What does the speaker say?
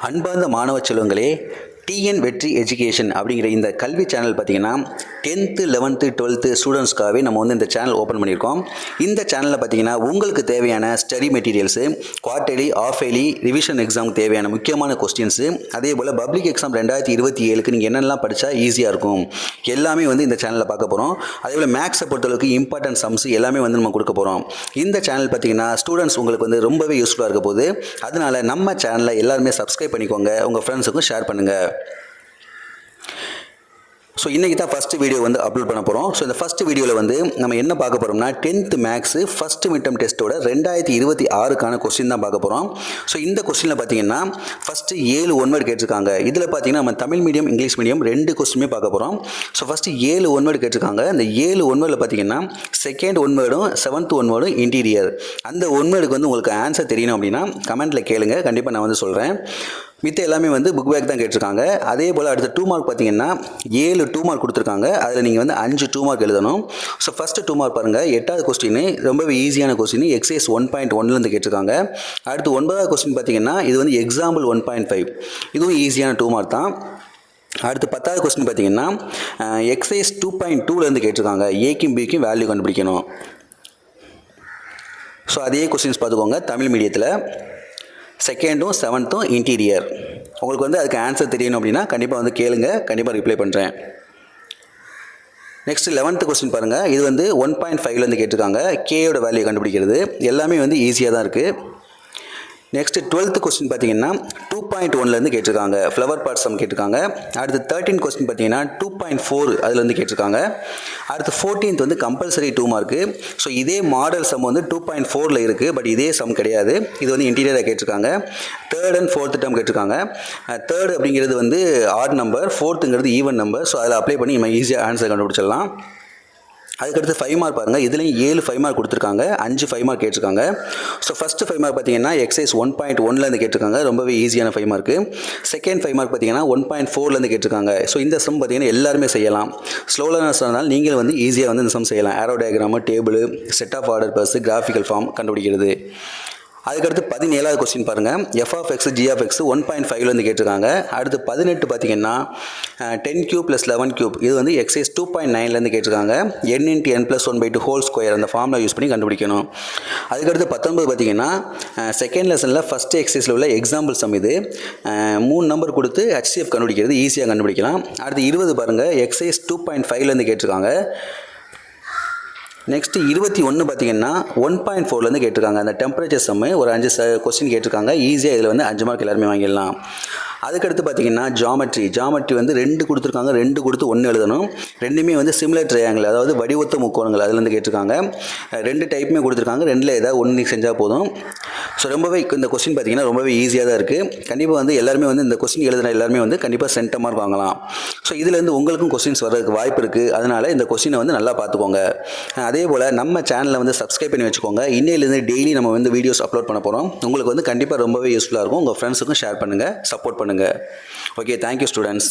அன்பார்ந்த மாணவ செல்வங்களே, டிஎன் வெற்றி எஜுகேஷன் அப்படிங்கிற இந்த கல்வி சேனல் பார்த்தீங்கன்னா 10th 11th 12th ஸ்டூடெண்ட்ஸ்க்காகவே நம்ம வந்து இந்த சேனல் ஓப்பன் பண்ணியிருக்கோம். இந்த சேனலில் பார்த்தீங்கன்னா உங்களுக்கு தேவையான study materials, quarterly, half yearly, revision எக்ஸாமுக்கு தேவையான முக்கியமான கொஸ்டின்ஸு, அதே போல் பப்ளிக் எக்ஸாம் 2027க்கு நீங்கள் என்னென்னலாம் படித்தா ஈஸியாக இருக்கும் எல்லாமே வந்து இந்த சேனலில் பார்க்க போகிறோம். அதே போல் மேக்ஸை பொறுத்தளவுக்கு இம்பார்ட்டன்ட் சம்ஸ் எல்லாமே வந்து நம்ம கொடுக்க போகிறோம். இந்த சேனல் பார்த்தீங்கன்னா ஸ்டூடெண்ட்ஸ் உங்களுக்கு வந்து ரொம்பவே யூஸ்ஃபுல்லாக இருக்க போகுது. அதனால் நம்ம சேனலை எல்லாருமே சப்ஸ்கிரைப் பண்ணிக்கோங்க, உங்கள் ஃப்ரெண்ட்ஸுக்கும் ஷேர் பண்ணுங்கள். ஸோ இன்றைக்கி தான் ஃபஸ்ட்டு வீடியோ வந்து அப்லோட் பண்ண போகிறோம். ஸோ இந்த ஃபஸ்ட்டு வீடியோவில் வந்து நம்ம என்ன பார்க்க போகிறோம்னா 10th மேக்ஸு ஃபஸ்ட்டு மிட்டம் டெஸ்ட்டோட 2026க்கான கொஸ்டின் தான் பார்க்க போகிறோம். ஸோ இந்த கொஸ்டினில் பார்த்தீங்கன்னா ஃபஸ்ட்டு 7 ஒன்வேர்டு கேட்டிருக்காங்க. இதில் பார்த்தீங்கன்னா நம்ம தமிழ் மீடியம், இங்கிலீஷ் மீடியம் 2 கொஸ்டினுமே பார்க்க போகிறோம். ஸோ ஃபஸ்ட்டு 7 ஒன்வேர்டு கேட்டிருக்காங்க. இந்த 7 ஒன்வேர்டில் பார்த்தீங்கன்னா செகண்ட் ஒன்வேர்டும் 7th ஒன்வேர்டும் இன்டீரியர். அந்த ஒன்வேர்டுக்கு வந்து உங்களுக்கு ஆன்சர் தெரியணும் அப்படின்னா கமெண்ட்டில் கேளுங்க, கண்டிப்பாக நான் வந்து சொல்கிறேன். மித்த எல்லாமே வந்து புக் பேக் தான் கேட்டிருக்காங்க. அதே போல் அடுத்த 2 மார்க் பார்த்தீங்கன்னா 7 2 மார்க் கொடுத்துருக்காங்க. அதில் நீங்கள் வந்து 5 2 மார்க் எழுதணும். ஸோ ஃபஸ்ட்டு 2 மார்க் பாருங்கள். 8வது கொஸ்டின் ரொம்பவே ஈஸியான கொஸ்டின், எக்ஸைஸ் 1.1லேருந்து கேட்டிருக்காங்க. அடுத்து 9வது கொஸ்டின் பார்த்தீங்கன்னா இது வந்து எக்ஸாம்பிள் 1.5, இதுவும் ஈஸியான 2 மார்க் தான். அடுத்து 10வது கொஸ்டின் பார்த்தீங்கன்னா எக்ஸைஸ் 2.2லேருந்து கேட்டிருக்காங்க. ஏக்கும் பிக்கும் வேல்யூ கண்டுபிடிக்கணும். ஸோ அதே கொஸ்டின்ஸ் பார்த்துக்கோங்க. தமிழ் மீடியத்தில் செகண்டும் 7th இன்டீரியர். உங்களுக்கு வந்து அதுக்கு ஆன்சர் தெரியணும் அப்படின்னா கண்டிப்பாக வந்து கேளுங்க, கண்டிப்பாக ரிப்ளை பண்ணுறேன். நெக்ஸ்ட் 11th கொஸ்டின் பாருங்கள். இது வந்து 1.5லேருந்து கேட்டிருக்காங்க. கேயோட வேல்யூ கண்டுபிடிக்கிறது எல்லாமே வந்து ஈஸியாக தான் இருக்குது. நெக்ஸ்ட் 12th கொஸ்டின் பார்த்தீங்கன்னா 2.1லேருந்து கேட்டிருக்காங்க. ஃப்ளவர் பார்ட் சம் கேட்டிருக்காங்க. அடுத்து 13th கொஸ்டின் பார்த்தீங்கன்னா 2.4 அதுலேருந்து கேட்டிருக்காங்க. அடுத்து 14th வந்து கம்பல்சரி 2 மார்க்கு. ஸோ இதே மாடல் சம் வந்து 2.4ல் இருக்குது, பட் இதே சம் கிடையாது. இது வந்து இன்டீரியராக கேட்டிருக்காங்க. 3rd and 4th டேர்ம் கேட்டிருக்காங்க. 3rd அப்படிங்கிறது வந்து ஆட் நம்பர், 4thங்கிறது ஈவன் நம்பர். ஸோ அதில் அப்ளை பண்ணி நம்ம ஈஸியாக ஆன்சர் கண்டுபிடிச்சிடலாம். அதுக்கடுத்து 5 மார்க் பாருங்கள். இதுலேயும் 7 5 மார்க் கொடுத்துருக்காங்க, 5 5 மார்க் கேட்டிருக்காங்க. ஸோ ஃபஸ்ட்டு 5 மார்க் பார்த்தீங்கன்னா எக்ஸைஸ் 1.1லேருந்து கேட்டிருக்காங்க. ரொம்பவே ஈஸியான 5 மார்க்கு. செகண்ட் 5 மார்க் பார்த்தீங்கன்னா 1.4லேருந்து கேட்டிருக்காங்க. ஸோ இந்த சம் பார்த்தீங்கன்னா எல்லாருமே செய்யலாம். ஸ்லோ லேர்னர்ஸ் இருந்தாலும் நீங்கள் வந்து ஈஸியாக வந்து இந்த சம் செய்யலாம். Arrow diagram, table, set of order pairs, graphical form கண்டுபிடிக்கிறது. அதுக்கடுத்து 17வது கொஸ்டின் பாருங்கள். F of X G of X 1.5லேருந்து கேட்டிருக்காங்க. அடுத்து 18 பார்த்தீங்கன்னா 10³ + 11³ இது வந்து எக்ஸைஸ் 2.9லேருந்து கேட்டிருக்காங்க. n × n + 1/2 ஹோல் ஸ்கொயர் அந்த ஃபார்முலா யூஸ் பண்ணி கண்டுபிடிக்கணும். அதுக்கடுத்து 19 பார்த்தீங்கன்னா செகண்ட் லெசனில் ஃபஸ்ட்டு எக்ஸைஸில் உள்ள எக்ஸாம்பிள் சம். இது 3 நம்பர் கொடுத்து HCF கண்டுபிடிக்கிறது ஈஸியாக கண்டுபிடிக்கலாம். அடுத்து 20 பாருங்கள். எக்ஸைஸ் 2.5லேருந்து கேட்டிருக்காங்க. நெக்ஸ்ட்டு 21 பார்த்தீங்கன்னா 1.4லேருந்து கேட்டிருக்காங்க. அந்த டெம்பரேச்சர் சம்மு ஒரு 5 கொஸ்டின் கேட்டிருக்காங்க. ஈஸியாக இதில் வந்து 5 மார்க் எல்லாருமே வாங்கிடலாம். அதுக்கடுத்து பார்த்தீங்கன்னா ஜாமெட்ரி வந்து 2 கொடுத்துருக்காங்க. 2 கொடுத்து 1 எழுதணும். ரெண்டுமே வந்து சிமிலர் ட்ரையாங்கிள், அதாவது வடிவொத்த முக்கோணங்கள் அதுலேருந்து கேட்டிருக்காங்க. 2 டைப்புமே கொடுத்துருக்காங்க. 2ல் ஏதாவது 1 செஞ்சால் போதும். ஸோ ரொம்பவே இந்த கொஸ்டின் பார்த்தீங்கன்னா ரொம்பவே ஈஸியாக தான் இருக்குது. கண்டிப்பாக வந்து எல்லாருமே வந்து இந்த கொஸ்டின் எழுதுன எல்லாருமே வந்து கண்டிப்பாக சென்டம் மார்க் வாங்கலாம். ஸோ இதுலேருந்து உங்களுக்கும் கொஸ்டின்ஸ் வர்றதுக்கு வாய்ப்பு இருக்குது. அதனால் இந்த கொஸ்டினை வந்து நல்லா பார்த்துக்கோங்க. அதே போல் நம்ம சேனலை வந்து சப்ஸ்கிரைப் பண்ணி வச்சுக்கோங்க. இன்னையிலேருந்து டெய்லி நம்ம வந்து வீடியோஸ் அப்லோட் பண்ண போகிறோம். உங்களுக்கு வந்து கண்டிப்பாக ரொம்பவே யூஸ்ஃபுல்லாக இருக்கும். உங்கள் ஃப்ரெண்ட்ஸுக்கும் ஷேர் பண்ணுங்கள், சப்போர்ட் பண்ணுங்கள். Okay, thank you students.